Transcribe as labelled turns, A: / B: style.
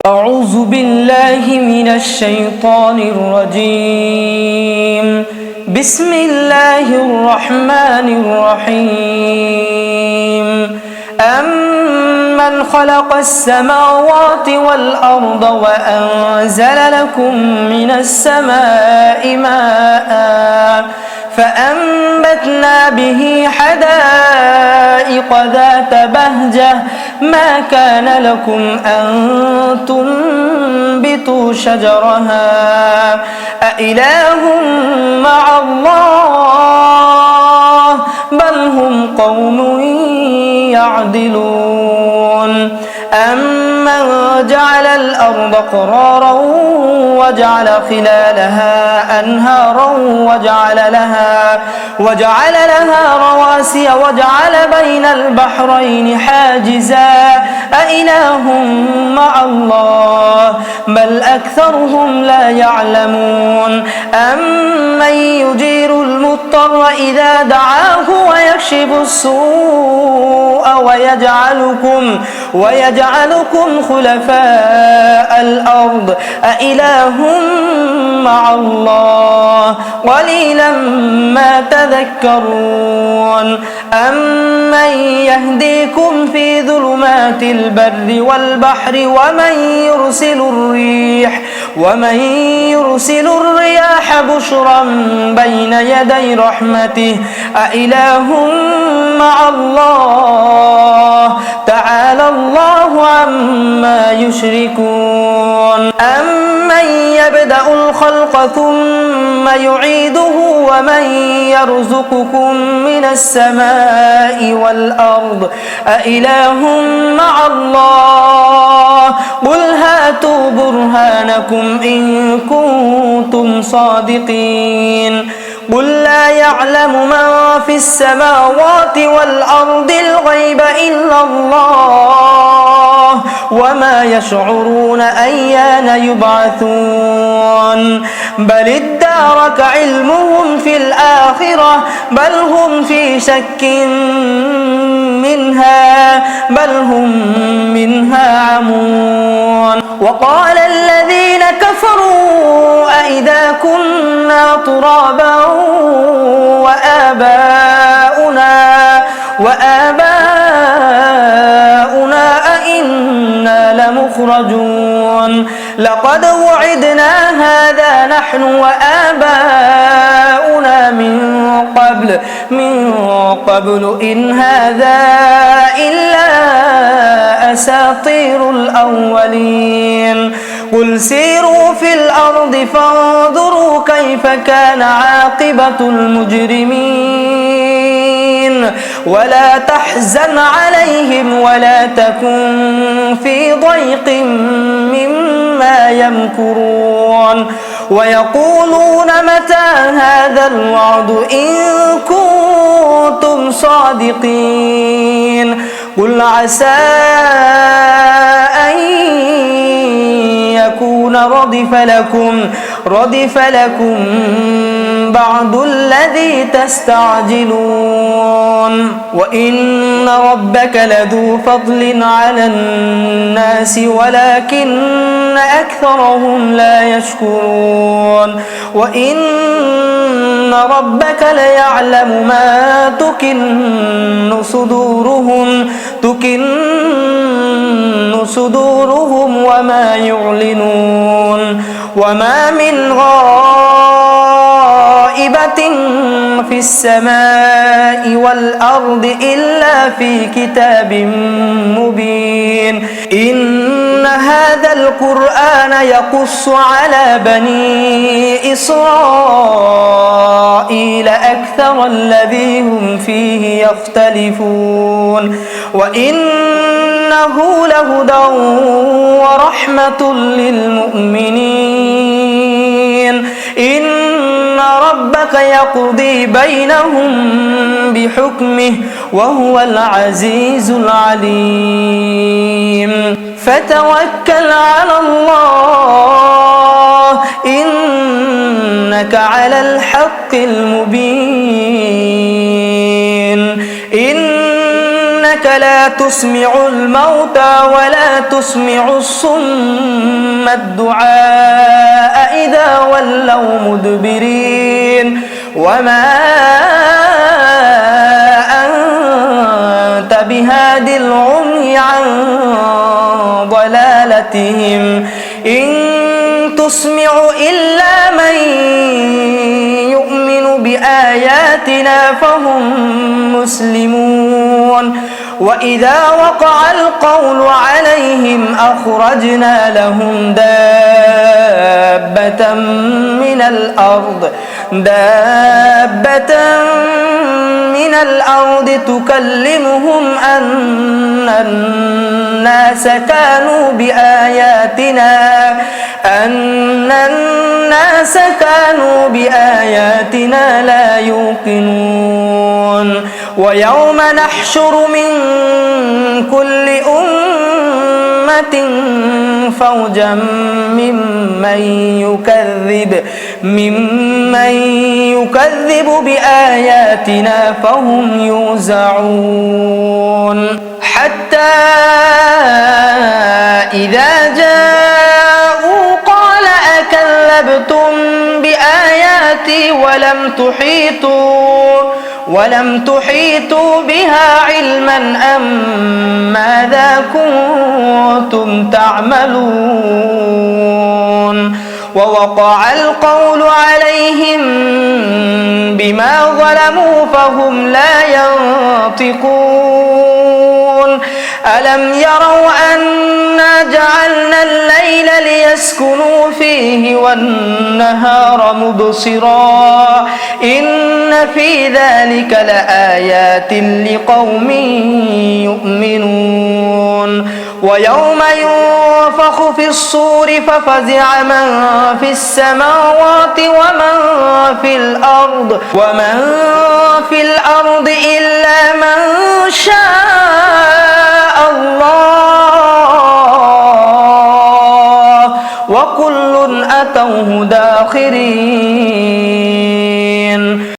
A: أعوذ بالله من الشيطان الرجيم. بسم الله الرحمن الرحيم. أمن خلق السماوات والأرض وأنزل لكم من السماء ماء فأنبتنا به حدائق ذات بهجة ما كان لكم أن تنبتوا شجرها أإله مع الله بل هم قوم يعدلون. أمن جعل الأرض قرارا وجعل خلالها أنهارا وجعل لها رواسي وجعل بين البحرين حاجزا أإله مع الله بل أكثرهم لا يعلمون. أمن يجير المضطر إذا دعاه ويكشف السوء ويجعلكم خلفاء الأرض أإله مع الله قليلا ما تذكرون. أمن يهديكم في ظلمات البر والبحر ومن يرسل الرياح بشرا بين يدي رحمته أإله مع الله تعالى الله عما يشركون. أمن يبدأ الخلق ثم يعيده ومن يرزقكم من السماء والأرض أإله مع الله قل هاتوا برهانكم إن كنتم صادقين. قل لا يعلم من في السماوات والأرض الغيب إلا الله وما يشعرون أيان يبعثون. بل ادارك علمهم في الآخرة بل هم في شك منها عمون. وقال الذين كفروا أئذا كنا ترابا وآباؤنا أئنا لمخرجون. لقد وعدنا هذا نحن وآباؤنا من قبل إن هذا إلا أساطير الأولين. قل سيروا في الأرض فانظروا كيف كان عاقبة المجرمين ولا تحزن عليهم ولا تكن في ضيق مما يمكرون. ويقولون متى هذا الوعد إن كنتم صادقين. قل عسى أن يكون ردف لكم بعض الذي تستعجلون. وإن ربك لذو فضل على الناس ولكن أكثرهم لا يشكرون. وإن ربك ليعلم ما تكن صدورهم وما يعلنون. وما من غائبة في السماء والأرض إلا في كتاب مبين. إن هذا القرآن يقص على بني إسرائيل أكثر الذي هم فيه يختلفون. وإنه لهدى ورحمة للمؤمنين. إن ربك يقضي بينهم بحكمه وهو العزيز العليم. فتوكل على الله إنك على الحق المبين. إنك لا تسمع الموتى ولا تسمع الصم ثم الدعاء إذا ولوا مدبرين وما أنت بهاد العمي عن ضلالتهم إن تسمع إلا من يؤمن بآياتنا فهم مسلمون وإذا وقع القول عليهم أخرجنا لهم دابة من الأرض تكلمهم أن الناس كانوا بآياتنا لا يوقنون ويوم نحشر من كل أمة فوجا ممن يكذب بآياتنا فهم يوزعون حتى إذا جاءوا قال أكذبتم بآياتي ولم تحيطوا بها علما أم ماذا كنتم تعملون ووقع القول عليهم بما ظلموا فهم لا ينطقون ألم يروا أنا جعلنا الليل ليسكنوا فيه والنهار مبصرا إن في ذلك لآيات لقوم يؤمنون ويوم ينفخ في الصور ففزع من في السماوات ومن في الأرض إلا من شاء الله وكل أتوه داخرين.